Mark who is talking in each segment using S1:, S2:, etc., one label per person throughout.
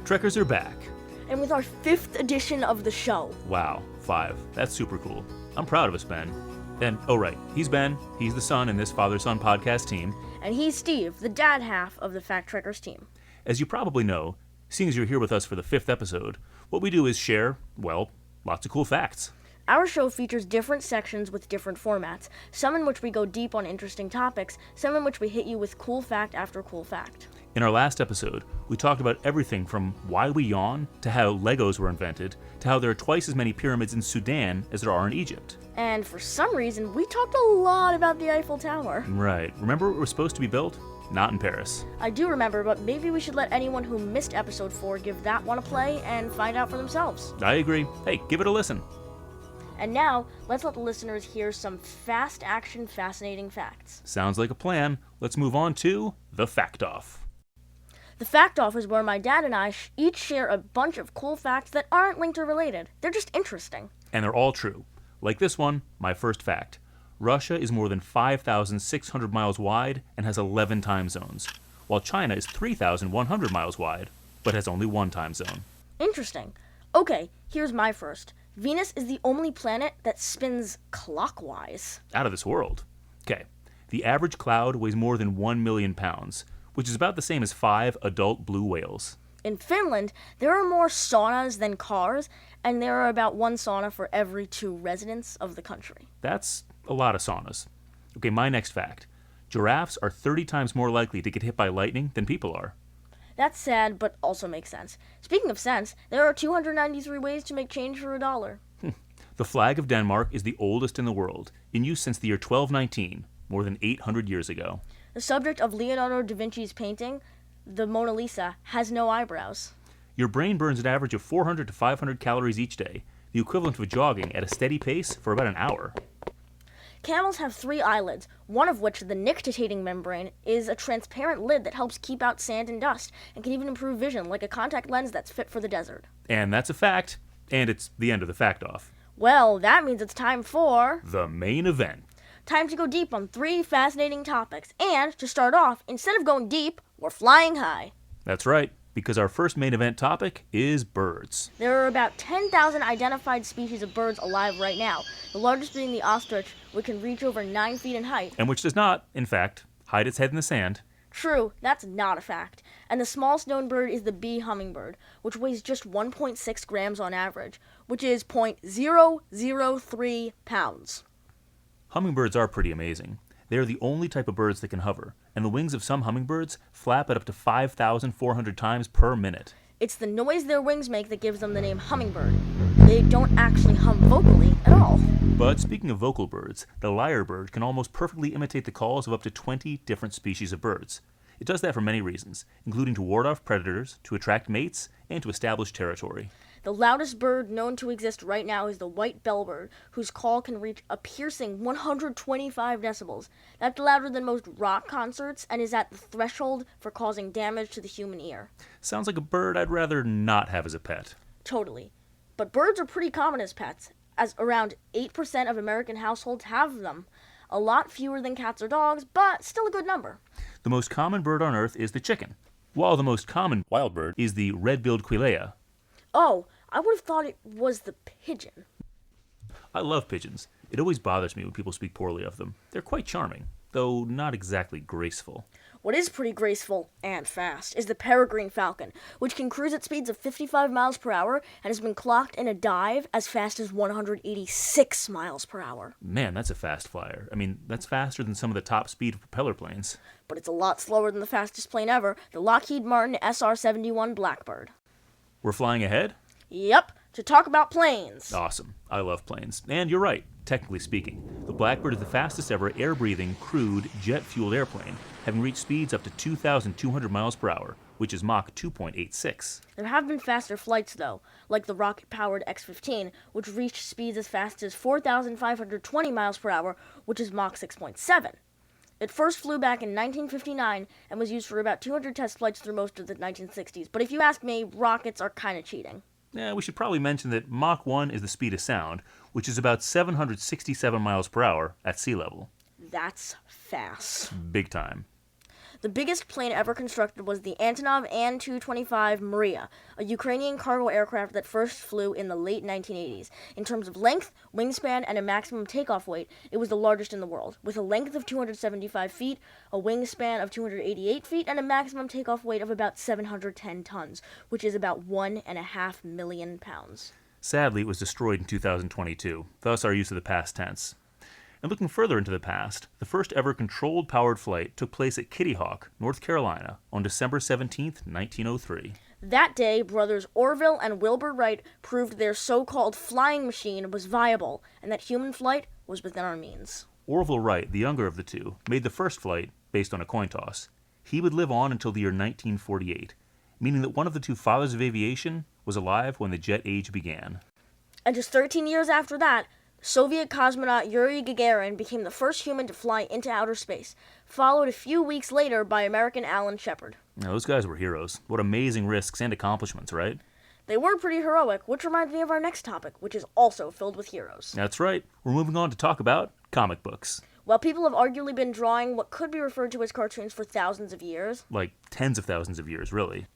S1: Trekkers are back.
S2: And with our 5th edition of the show.
S1: Wow, 5. That's super cool. I'm proud of us, Ben. And, oh right, he's Ben. He's the son in this father-son podcast team.
S2: And he's Steve, the dad half of the Fact Trekkers team.
S1: As you probably know, seeing as you're here with us for the 5th episode, what we do is share, well, lots of cool facts.
S2: Our show features different sections with different formats, some in which we go deep on interesting topics, some in which we hit you with cool fact after cool fact.
S1: In our last episode, we talked about everything from why we yawn, to how Legos were invented, to how there are twice as many pyramids in Sudan as there are in Egypt.
S2: And for some reason, we talked a lot about the Eiffel Tower.
S1: Right. Remember it was supposed to be built? Not in Paris.
S2: I do remember, but maybe we should let anyone who missed episode 4 give that one a play and find out for themselves.
S1: I agree. Hey, give it a listen.
S2: And now, let's let the listeners hear some fast-action, fascinating facts.
S1: Sounds like a plan. Let's move on to the Fact Off.
S2: The Fact Off is where my dad and I each share a bunch of cool facts that aren't linked or related. They're just interesting.
S1: And they're all true. Like this one, my first fact. Russia is more than 5,600 miles wide and has 11 time zones, while China is 3,100 miles wide, but has only one time zone.
S2: Interesting. Okay, here's my first. Venus is the only planet that spins clockwise.
S1: Out of this world. Okay, the average cloud weighs more than 1 million pounds, which is about the same as 5 adult blue whales.
S2: In Finland, there are more saunas than cars, and there are about 1 sauna for every 2 residents of the country.
S1: That's a lot of saunas. Okay, my next fact. Giraffes are 30 times more likely to get hit by lightning than people are.
S2: That's sad, but also makes sense. Speaking of sense, there are 293 ways to make change for $1.
S1: The flag of Denmark is the oldest in the world, in use since the year 1219, more than 800 years ago.
S2: The subject of Leonardo da Vinci's painting, the Mona Lisa, has no eyebrows.
S1: Your brain burns an average of 400 to 500 calories each day, the equivalent of jogging at a steady pace for about an hour.
S2: Camels have 3 eyelids, one of which, the nictitating membrane, is a transparent lid that helps keep out sand and dust, and can even improve vision, like a contact lens that's fit for the desert.
S1: And that's a fact, and it's the end of the Fact Off.
S2: Well, that means it's time for...
S1: the main event.
S2: Time to go deep on 3 fascinating topics, and, to start off, instead of going deep, we're flying high.
S1: That's right, because our first main event topic is birds.
S2: There are about 10,000 identified species of birds alive right now, the largest being the ostrich, which can reach over 9 feet in height.
S1: And which does not, in fact, hide its head in the sand.
S2: True, that's not a fact. And the smallest known bird is the bee hummingbird, which weighs just 1.6 grams on average, which is 0.003 pounds.
S1: Hummingbirds are pretty amazing. They are the only type of birds that can hover, and the wings of some hummingbirds flap at up to 5,400 times per minute.
S2: It's the noise their wings make that gives them the name hummingbird. They don't actually hum vocally at all.
S1: But speaking of vocal birds, the lyrebird can almost perfectly imitate the calls of up to 20 different species of birds. It does that for many reasons, including to ward off predators, to attract mates, and to establish territory.
S2: The loudest bird known to exist right now is the white bellbird, whose call can reach a piercing 125 decibels. That's louder than most rock concerts and is at the threshold for causing damage to the human ear.
S1: Sounds like a bird I'd rather not have as a pet.
S2: Totally. But birds are pretty common as pets, as around 8% of American households have them. A lot fewer than cats or dogs, but still a good number.
S1: The most common bird on Earth is the chicken, while the most common wild bird is the red-billed quailea.
S2: Oh, I would have thought it was the pigeon.
S1: I love pigeons. It always bothers me when people speak poorly of them. They're quite charming, though not exactly graceful.
S2: What is pretty graceful and fast is the peregrine falcon, which can cruise at speeds of 55 miles per hour and has been clocked in a dive as fast as 186 miles per hour.
S1: Man, that's a fast flyer. I mean, that's faster than some of the top speed propeller planes.
S2: But it's a lot slower than the fastest plane ever, the Lockheed Martin SR-71 Blackbird.
S1: We're flying ahead?
S2: Yep, to talk about planes.
S1: Awesome. I love planes. And you're right, technically speaking. The Blackbird is the fastest ever air-breathing, crewed, jet-fueled airplane, having reached speeds up to 2,200 miles per hour, which is Mach 2.86.
S2: There have been faster flights, though, like the rocket-powered X-15, which reached speeds as fast as 4,520 miles per hour, which is Mach 6.7. It first flew back in 1959 and was used for about 200 test flights through most of the 1960s. But if you ask me, rockets are kind of cheating.
S1: Yeah, we should probably mention that Mach 1 is the speed of sound, which is about 767 miles per hour at sea level.
S2: That's fast.
S1: Big time.
S2: The biggest plane ever constructed was the Antonov An-225 Maria, a Ukrainian cargo aircraft that first flew in the late 1980s. In terms of length, wingspan, and a maximum takeoff weight, it was the largest in the world, with a length of 275 feet, a wingspan of 288 feet, and a maximum takeoff weight of about 710 tons, which is about 1.5 million pounds.
S1: Sadly, it was destroyed in 2022, thus our use of the past tense. And looking further into the past, the first ever controlled powered flight took place at Kitty Hawk, North Carolina, on December 17, 1903.
S2: That day, brothers Orville and Wilbur Wright proved their so-called flying machine was viable and that human flight was within our means.
S1: Orville Wright, the younger of the two, made the first flight based on a coin toss. He would live on until the year 1948, meaning that one of the two fathers of aviation was alive when the jet age began.
S2: And just 13 years after that, Soviet cosmonaut Yuri Gagarin became the first human to fly into outer space, followed a few weeks later by American Alan Shepard.
S1: Now, those guys were heroes. What amazing risks and accomplishments, right?
S2: They were pretty heroic, which reminds me of our next topic, which is also filled with heroes.
S1: That's right. We're moving on to talk about comic books.
S2: While people have arguably been drawing what could be referred to as cartoons for thousands of years,
S1: Like tens of thousands of years, really.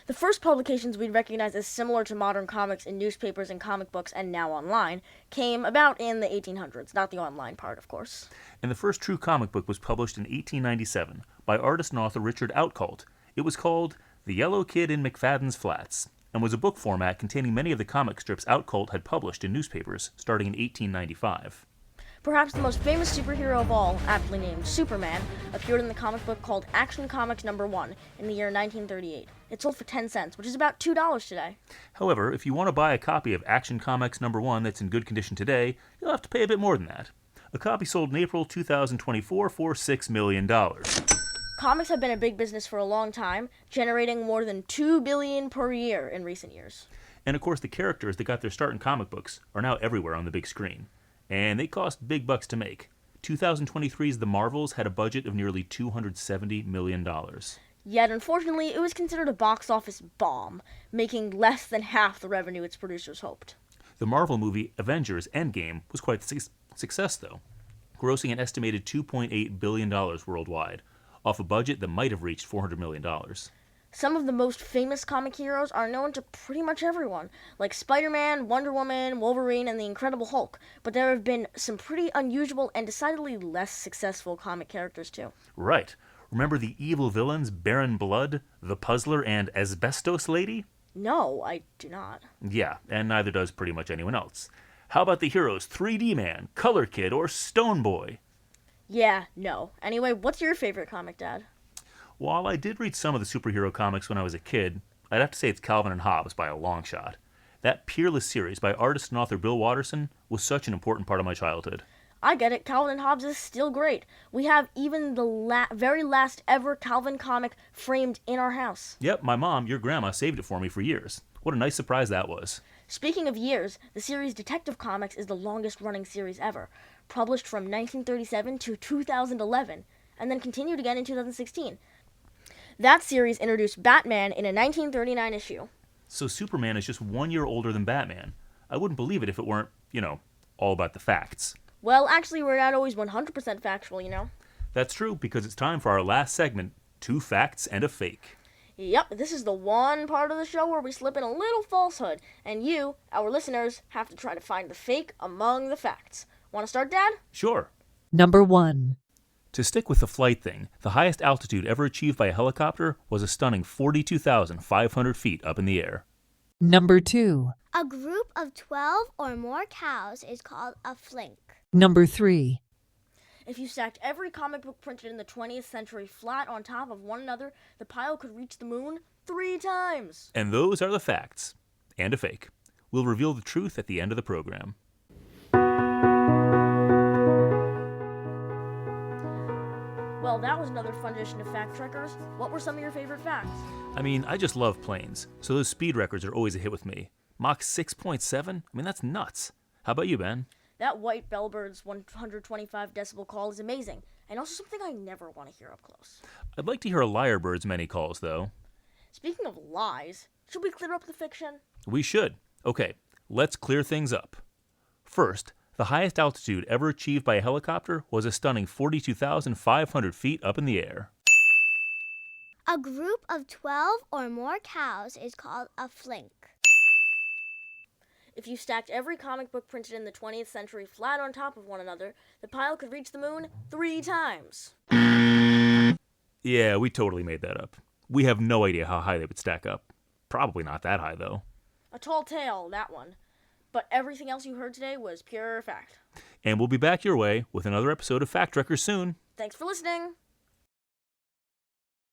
S2: the first publications we'd recognize as similar to modern comics in newspapers and comic books and now online came about in the 1800s, not the online part, of course.
S1: And the first true comic book was published in 1897 by artist and author Richard Outcault. It was called The Yellow Kid in McFadden's Flats, and was a book format containing many of the comic strips Outcault had published in newspapers starting in 1895.
S2: Perhaps the most famous superhero of all, aptly named Superman, appeared in the comic book called Action Comics #1 in the year 1938. It sold for 10 cents, which is about $2 today.
S1: However, if you want to buy a copy of Action Comics #1 that's in good condition today, you'll have to pay a bit more than that. A copy sold in April 2024 for $6 million.
S2: Comics have been a big business for a long time, generating more than $2 billion per year in recent years.
S1: And of course, the characters that got their start in comic books are now everywhere on the big screen. And they cost big bucks to make. 2023's The Marvels had a budget of nearly $270 million.
S2: Yet, unfortunately, it was considered a box office bomb, making less than half the revenue its producers hoped.
S1: The Marvel movie Avengers Endgame was quite a success, though, grossing an estimated $2.8 billion worldwide, off a budget that might have reached $400 million.
S2: Some of the most famous comic heroes are known to pretty much everyone, like Spider-Man, Wonder Woman, Wolverine, and the Incredible Hulk, but there have been some pretty unusual and decidedly less successful comic characters too.
S1: Right. Remember the evil villains Baron Blood, the Puzzler, and Asbestos Lady?
S2: No, I do not.
S1: Yeah, and neither does pretty much anyone else. How about the heroes 3D Man, Color Kid, or Stone Boy?
S2: Yeah, no. Anyway, what's your favorite comic, Dad?
S1: While I did read some of the superhero comics when I was a kid, I'd have to say it's Calvin and Hobbes by a long shot. That Peerless series by artist and author Bill Watterson was such an important part of my childhood.
S2: I get it, Calvin and Hobbes is still great. We have even the very last ever Calvin comic framed in our house.
S1: Yep, my mom, your grandma, saved it for me for years. What a nice surprise that was.
S2: Speaking of years, the series Detective Comics is the longest running series ever, published from 1937 to 2011, and then continued again in 2016. That series introduced Batman in a 1939 issue.
S1: So Superman is just 1 year older than Batman. I wouldn't believe it if it weren't, all about the facts.
S2: Well, actually, we're not always 100% factual,
S1: That's true, because it's time for our last segment, 2 Facts and a Fake.
S2: Yep, this is the one part of the show where we slip in a little falsehood, and you, our listeners, have to try to find the fake among the facts. Want to start, Dad?
S1: Sure.
S3: Number 1.
S1: To stick with the flight thing, the highest altitude ever achieved by a helicopter was a stunning 42,500 feet up in the air.
S3: Number 2.
S4: A group of 12 or more cows is called a flink.
S3: Number 3.
S2: If you stacked every comic book printed in the 20th century flat on top of one another, the pile could reach the moon 3 times.
S1: And those are the facts. And a fake. We'll reveal the truth at the end of the program.
S2: Well, that was another fun edition of Fact Trekkers. What were some of your favorite facts?
S1: I just love planes, so those speed records are always a hit with me. Mach 6.7? That's nuts. How about you, Ben?
S2: That white bellbird's 125 decibel call is amazing, and also something I never want to hear up close.
S1: I'd like to hear a lyrebird's many calls, though.
S2: Speaking of lies, should we clear up the fiction?
S1: We should. Okay, let's clear things up. First, the highest altitude ever achieved by a helicopter was a stunning 42,500 feet up in the air.
S4: A group of 12 or more cows is called a flink.
S2: If you stacked every comic book printed in the 20th century flat on top of one another, the pile could reach the moon 3 times.
S1: Yeah, we totally made that up. We have no idea how high they would stack up. Probably not that high, though.
S2: A tall tale, that one. But everything else you heard today was pure fact.
S1: And we'll be back your way with another episode of Fact Trekkers soon.
S2: Thanks for listening.